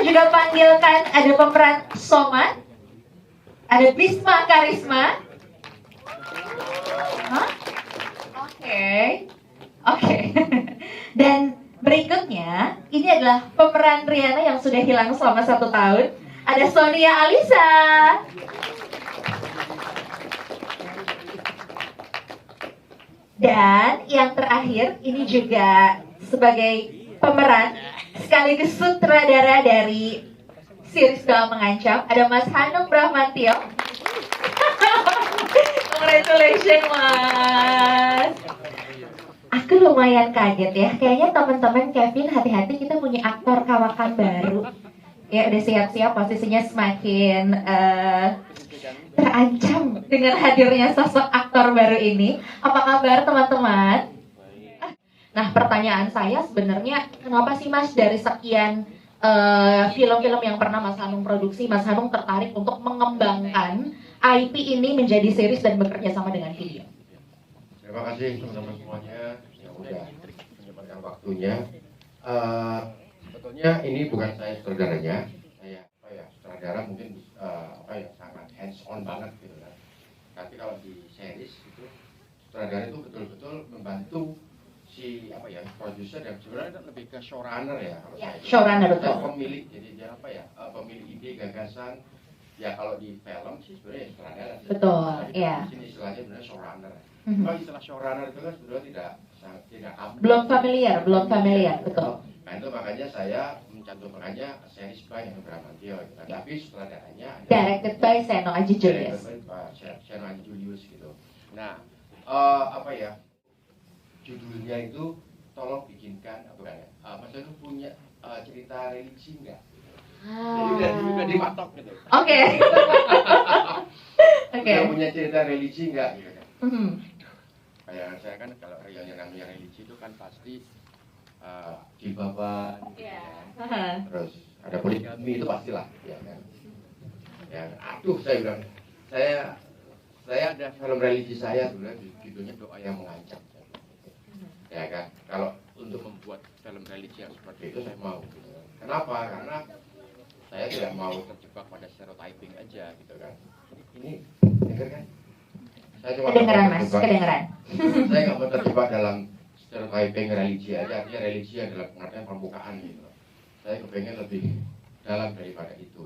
juga panggilkan ada pemeran Soma, ada Bisma Karisma. Hah? Oke. Dan berikutnya, ini adalah pemeran Riana yang sudah hilang selama 1 tahun. Ada Sonia Alisa. Dan yang terakhir, ini juga sebagai pemeran sekaligus sutradara dari series Doa Mengancam, ada Mas Hanung Bramantio. Congratulations, Mas. Aku lumayan kaget ya. Kayaknya teman-teman Kevin hati-hati, kita punya aktor kawakan baru. Ya udah siap-siap, posisinya semakin terancam dengan hadirnya sosok aktor baru ini. Apa kabar teman-teman? Nah, pertanyaan saya sebenarnya kenapa sih Mas dari sekian film-film yang pernah Mas Hanung produksi, Mas Hanung tertarik untuk mengembangkan IP ini menjadi series dan bekerja sama dengan video? Terima kasih teman-teman semuanya yang udah menyempatkan waktunya. Sebetulnya ini bukan saya sutradaranya, saya sutradara mungkin sangat hands on banget gitu kan. Tapi kalau di series itu sutradara itu betul-betul membantu si produser dan sebenarnya lebih ke showrunner ya. Showrunner betul. Pemilik, jadi dia pemilik ide gagasan. Ya kalau di film sih sebenarnya sutradara. Betul, iya. Di sini istilahnya sebenarnya showrunner. Kalau istilah showrunner itu kan sebenarnya tidak belum familiar, betul. Nah itu makanya saya mencantumkannya series by Hanung Bramantio. Tapi sutradaranya directed by Seno Aji Julius. Seno Aji Julius gitu. Nah judulnya itu tolong bikinkan Mas Hanung punya cerita religi nggak? Jadi udah dipatok gitu. Oke. Udah punya cerita religi nggak gitu kan? Kayak saya kan kalau yang namanya religi itu kan pasti jilbaban, gitu kan. Terus ada poligami itu pastilah, ya kan. Ya, aduh saya bilang, saya ada film religi saya sebenarnya judulnya Doa Yang Mengancam. Ya kan, kalau untuk membuat film religi yang seperti itu saya mau. Gitu. Kenapa? Karena saya tidak mau terjebak pada stereotyping aja gitu kan. Ini dengar kan? Saya cuma kedengeran Mas, kedengeran. Saya nggak mau terjebak dalam stereotyping religi aja, artinya religi adalah pengertian permukaan gitu. Saya kepengen lebih dalam daripada itu.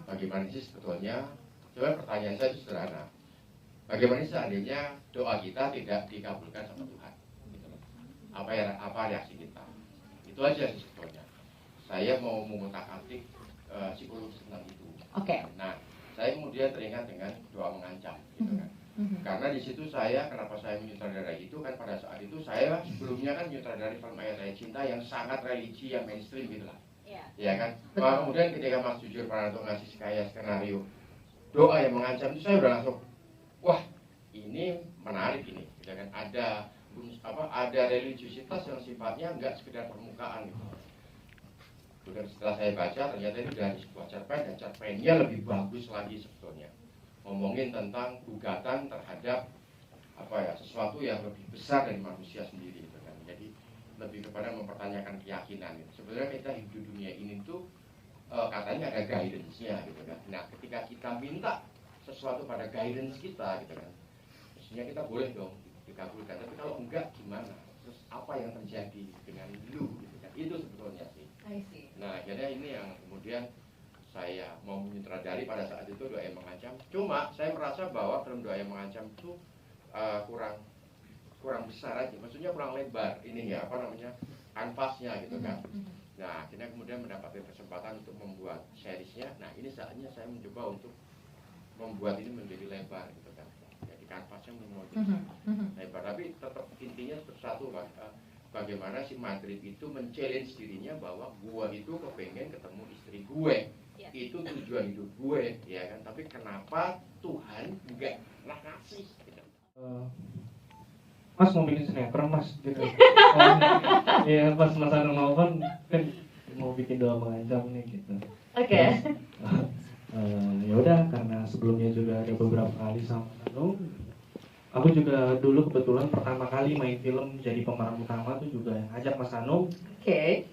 Bagaimana sih sebetulnya? Coba pertanyaan saya itu sederhana. Bagaimana seandainya doa kita tidak dikabulkan sama Tuhan? Gitu. Apa reaksi kita? Itu aja sih sebetulnya. Saya mau mengutak-atik psikologis tentang itu. Oke. Nah, saya kemudian teringat dengan Doa Mengancam, gitu kan. Karena di situ kenapa saya menyutradarai itu kan pada saat itu saya sebelumnya kan menyutradarai film Ayat-Ayat Cinta yang sangat religi, yang mainstream gitu lah. Ya kan. Nah, kemudian ketika Mas Jujur Prananto ngasih kayak skenario Doa Yang Mengancam itu saya udah langsung, wah ini menarik ini, gitu kan. Ada religiusitas yang sifatnya nggak sekedar permukaan gitu. Kemudian setelah saya baca ternyata itu dari sebuah cerpen dan cerpennya lebih bagus lagi sebetulnya. Ngomongin tentang gugatan terhadap sesuatu yang lebih besar dari manusia sendiri gitu kan. Jadi lebih kepada mempertanyakan keyakinan gitu. Sebenarnya kita hidup di dunia ini tuh katanya ada guidance-nya gitu kan. Nah, ketika kita minta sesuatu pada guidance kita gitu kan. Mestinya kita boleh dong dikabulkan. Tapi kalau enggak gimana? Terus apa yang terjadi dengan lu gitu kan. Itu sebetulnya sih. Nah, akhirnya ini yang kemudian saya mau menyutradari pada saat itu Doa Yang Mengancam. Cuma saya merasa bahwa film Doa Yang Mengancam itu kurang besar aja, maksudnya kurang lebar ininya kanvasnya gitu kan. Nah, akhirnya kemudian mendapatkan kesempatan untuk membuat seriesnya. Nah, ini saatnya saya mencoba untuk membuat ini menjadi lebar gitu kan. Jadi kanvasnya mau lebar, tapi tetap intinya satu bagaimana si Madrid itu men-challenge dirinya bahwa gua itu kepengen ketemu istri gue. Itu tujuan hidup gue, ya kan. Tapi kenapa Tuhan enggak ngasih gitu. Mas mau bikin sinetron Mas gitu. Iya pas Mas Hanung nelfon kan mau bikin Doa Mengancam nih gitu. Oke. Ya udah karena sebelumnya juga ada beberapa kali sama Mas Hanung. Aku juga dulu kebetulan pertama kali main film jadi pemeran utama tuh juga yang ngajak Mas Hanung. Oke.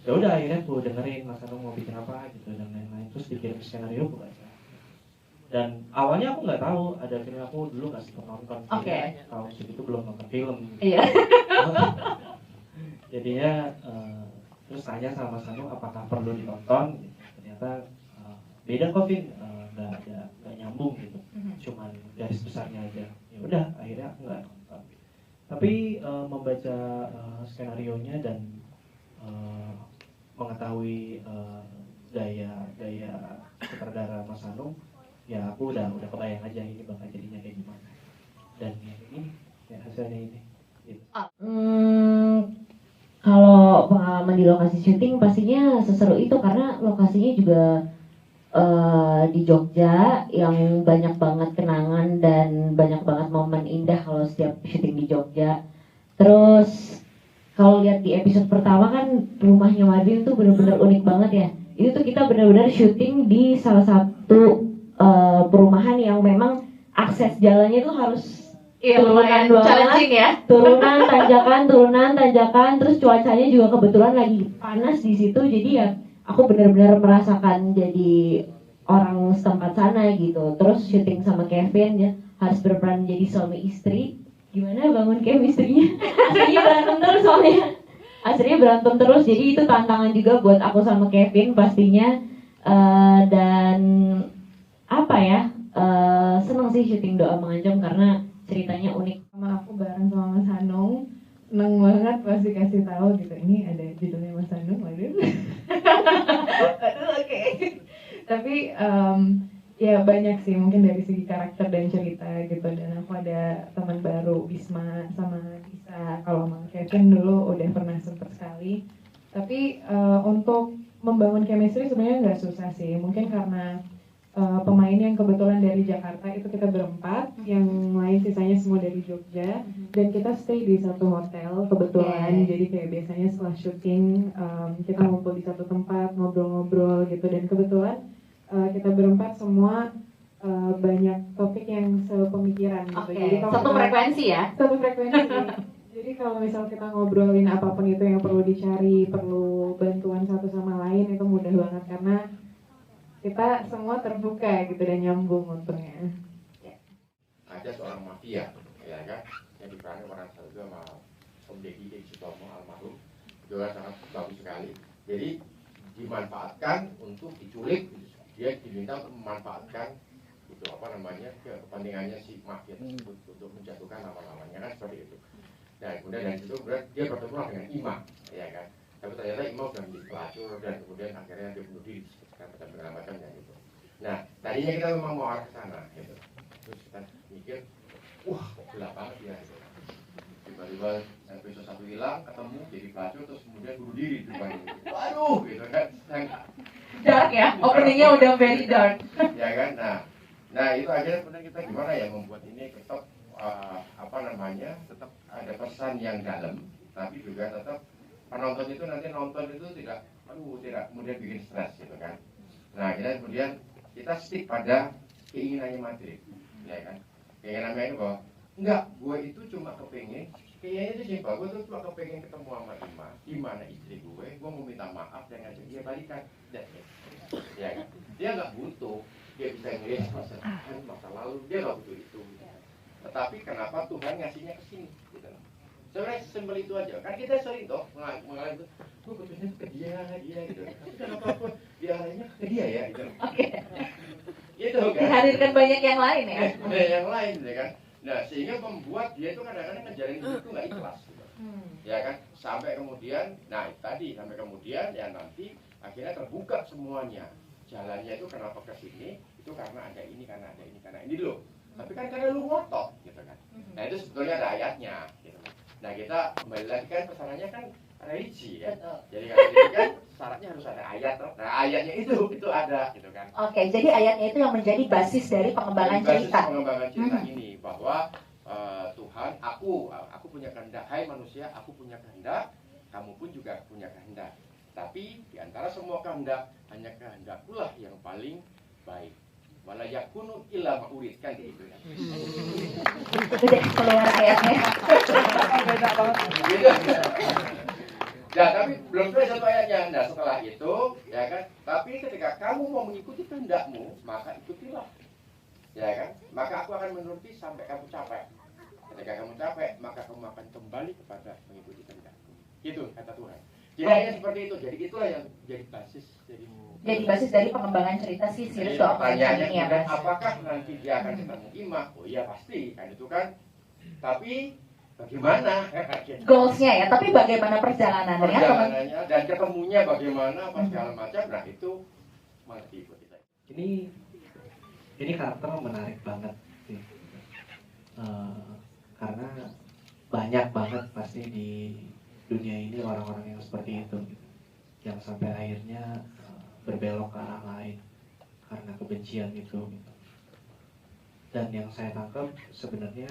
Ya udah akhirnya aku dengerin Mas Anung mau bikin apa gitu dan lain-lain, terus dikirim skenario aku baca. Dan awalnya aku nggak tahu ada film, aku dulu nggak sempat nonton. Oke. Tahun segitu belum nonton film. Iya. Jadinya terus tanya sama Mas Anung apakah perlu ditonton. Gitu. Ternyata beda kok Vin, nggak nyambung gitu. Cuman garis besarnya aja. Ya udah akhirnya aku nggak nonton. Tapi membaca skenarionya dan mengetahui gaya sutradara Mas Anung, ya aku udah kebayang aja ini bakal jadinya kayak gimana. Dan ini ya hasilnya ini. Gitu. Kalau pengalaman di lokasi syuting pastinya seseru itu karena lokasinya juga di Jogja yang banyak banget kenangan dan banyak banget momen indah kalau setiap syuting di Jogja. Terus kalau lihat di episode pertama kan rumahnya Madin tuh benar-benar unik banget ya. Itu tuh kita benar-benar syuting di salah satu perumahan yang memang akses jalannya tuh harus lumayan challenging ya. turunan tanjakan, terus cuacanya juga kebetulan lagi panas di situ, jadi ya aku benar-benar merasakan jadi orang setempat sana gitu. Terus syuting sama Kevin ya harus berperan menjadi suami istri. Gimana bangun chemistry-nya? Aslinya berantem terus, jadi itu tantangan juga buat aku sama Kevin pastinya. Dan apa ya, seneng sih syuting Doa Mengancam karena ceritanya unik. Sama aku bareng sama Mas Hanung, seneng banget pas dikasih tahu gitu, ini ada judulnya Mas Hanung, waduh. Oke. Tapi ya banyak sih mungkin dari segi karakter dan cerita gitu, dan aku ada teman baru Bisma sama Gisa. Kalau sama Kevin dulu udah pernah sempet sekali, tapi untuk membangun chemistry sebenarnya nggak susah sih, mungkin karena pemain yang kebetulan dari Jakarta itu kita berempat, yang lain sisanya semua dari Jogja, dan kita stay di satu hotel kebetulan. Jadi kayak biasanya setelah syuting kita ngumpul di satu tempat ngobrol-ngobrol gitu, dan kebetulan kita berempat semua banyak topik yang sepemikiran gitu. Jadi kalau Satu frekuensi ya. satu frekuensi. Jadi kalau misal kita ngobrolin apapun itu yang perlu dicari, perlu bantuan satu sama lain, itu mudah banget karena kita semua terbuka gitu dan nyambung untungnya. Ada seorang mafia, ya kan, yang diperankan orang satu sama Om Deddy Sutomo almarhum, juga sangat bagus sekali. Jadi dimanfaatkan untuk diculik, dia diminta untuk memanfaatkan itu apa namanya kepentingannya si mafia tersebut untuk menjatuhkan nama-namanya, kan seperti itu. Nah kemudian dari situ dia bertemu dengan Ima, ya kan. Tapi ternyata Ima sudah menjadi pelacur dan kemudian akhirnya dia bunuh diri dan segala macamnya gitu. Nah tadinya kita memang mau arah ke sana gitu. Terus kita mikir, wah kok gelap banget ya gitu. Tiba-tiba episode 1 hilang, ketemu jadi pelacur, terus kemudian bunuh diri di depan gitu. Waduh gitu kan. Dark ya, openingnya udah very dark. Ya kan, nah itu akhirnya kemudian kita gimana ya membuat ini tetap tetap ada pesan yang dalam, tapi juga tetap penonton itu nanti nonton itu tidak kemudian bikin stres gitu kan. Nah kemudian kita stick pada keinginannya Madrid, ya kan. Keinginannya itu bahwa enggak, gue itu cuma kepingin, kayaknya itu simpel, gue tuh cuma kepingin ketemu sama Ima, di mana istri gue mau minta maaf dan ngajak dia balikan. Ya kan, dia nggak butuh, dia bisa ngelihat masa lalu, dia nggak butuh itu. Tetapi kenapa Tuhan ngasihnya ke sini? Gitu. Sebenarnya simpel itu aja. Kan kita sering toh mengalami itu, gue butuhnya ke dia gitu. Tapi kenapa diarahnya ke dia ya? Gitu. Oke. Itu kan. Dihadirkan banyak yang lain ya. Yang lain, ya kan. Nah sehingga membuat dia itu kadang-kadang ngejalin hidup itu nggak ikhlas. Gitu. Ya kan. Sampai kemudian ya nanti akhirnya terbuka semuanya. Jalannya itu kenapa ke sini? Itu karena ada ini, karena ini loh. Tapi kan karena lu ngotot gitu kan. Nah itu sebetulnya ada ayatnya gitu. Nah kita kembali lagi kan pesanannya kan religi ya. Jadi kan syaratnya harus ada ayat. Nah ayatnya itu ada gitu kan. Oke, jadi ayatnya itu yang menjadi basis dari pengembangan cerita. Basis pengembangan cerita ini bahwa Tuhan, aku punya kehendak. Hai manusia, aku punya kehendak. Kamu pun juga punya kehendak. Tapi di antara semua kehendak, hanya kehendakkulah yang paling baik. Wala yakunu illa ma'urid, kan gitu ya. Udah keluar ayatnya. Beda banget. Ya, tapi belum selesai satu ayatnya. Nah, setelah itu, ya kan, tapi ketika kamu mau mengikuti kehendakmu, maka ikutilah. Ya kan, maka aku akan menuruti sampai kamu capek. Ketika kamu capek, maka kamu akan kembali kepada mengikuti kehendakku. Gitu kata Tuhan. Jadi hanya seperti itu. Jadi itulah yang jadi basis dari pengembangan cerita si series doa pengancam ini ya Mas. Apakah nanti dia akan ketemu imam? Oh iya pasti, kan itu kan. Tapi bagaimana Goalsnya ya, tapi bagaimana perjalanannya? Perjalanannya dan ketemunya bagaimana, apa segala macam. Nah itu malah diikuti saja. Ini karakter menarik banget sih. Karena banyak banget pasti di dunia ini orang-orang yang seperti itu gitu. Yang sampai akhirnya berbelok ke arah lain karena kebencian itu gitu. Dan yang saya tangkap sebenarnya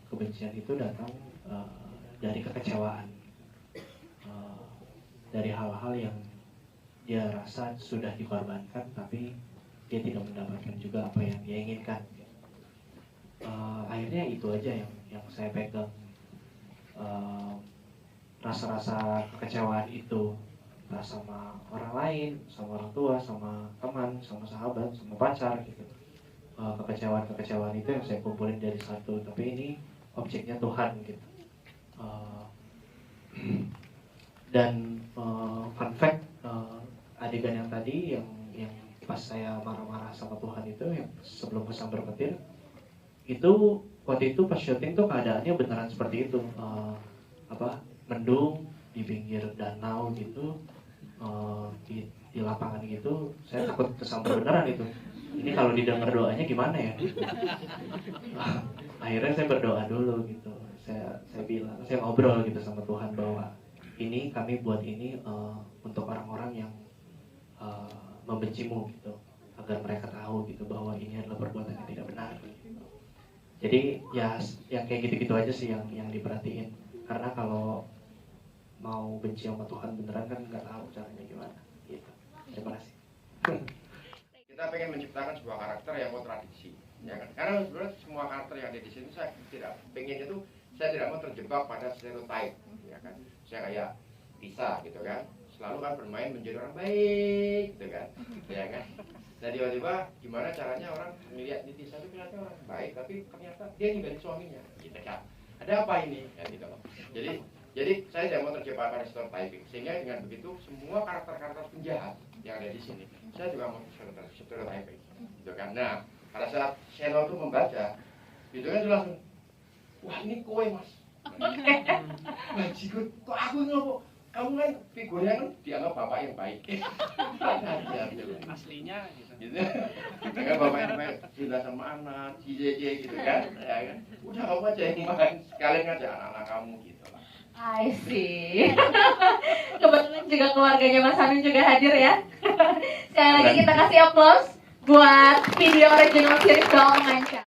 kebencian itu datang dari kekecewaan, dari hal-hal yang dia rasa sudah dikorbankan tapi dia tidak mendapatkan juga apa yang dia inginkan. Akhirnya itu aja yang saya pegang, rasa-rasa kekecewaan itu, entah sama orang lain, sama orang tua, sama teman, sama sahabat, sama pacar gitu. Kekecewaan itu yang saya kumpulin dari satu, tapi ini objeknya Tuhan gitu. Dan fun fact, adegan yang tadi yang pas saya marah-marah sama Tuhan itu, yang sebelum kesambar petir itu, waktu itu pas syuting tuh keadaannya beneran seperti itu, mendung di pinggir danau gitu, di lapangan gitu. Saya takut kesambar beneran itu. Ini kalau didengar doanya gimana ya? Akhirnya saya berdoa dulu gitu. Saya bilang, saya ngobrol gitu sama Tuhan bahwa ini kami buat ini untuk orang-orang yang membencimu gitu, agar mereka tahu gitu bahwa ini adalah perbuatan yang tidak benar gitu. Jadi ya yang kayak gitu-gitu aja sih yang diperhatiin. Karena kalau mau benci sama Tuhan beneran kan nggak tahu caranya gimana gitu. Terima kasih. Kita pengen menciptakan sebuah karakter yang kontradiksi, ya kan? Karena sebenarnya semua karakter yang ada di sini saya tidak pengen itu, saya tidak mau terjebak pada stereotype, ya kan? Saya kayak Lisa gitu kan, selalu kan bermain menjadi orang baik, gitu kan, ya kan? Nah tiba-tiba gimana caranya orang melihat di Lisa itu kelihatannya orang baik, tapi ternyata dia ninggalin suaminya, gitu kan? Ada apa ini? Ya gitu loh. Jadi saya tidak mau terjebak pada stereotyping, sehingga dengan begitu semua karakter-karakter penjahat yang ada di sini, saya juga mau stereotyping, gitu kan. Nah, pada saat Sheryl itu membaca, gitu kan dia langsung, wah ini kowe mas, bajiku, kok aku ngopo? Kamu kan figurnya kan dianggap bapak yang baik, aslinya gitu. Dengan bapak yang baik, cinta sama anak, JJ gitu kan, ya kan. Udah kamu aja yang main, sekalian ngajak anak-anak kamu gitu lah. I see. Kebetulan juga keluarganya Mas Hanung juga hadir ya. Sekali lagi kita kasih aplaus buat video original series Doa Pengancam.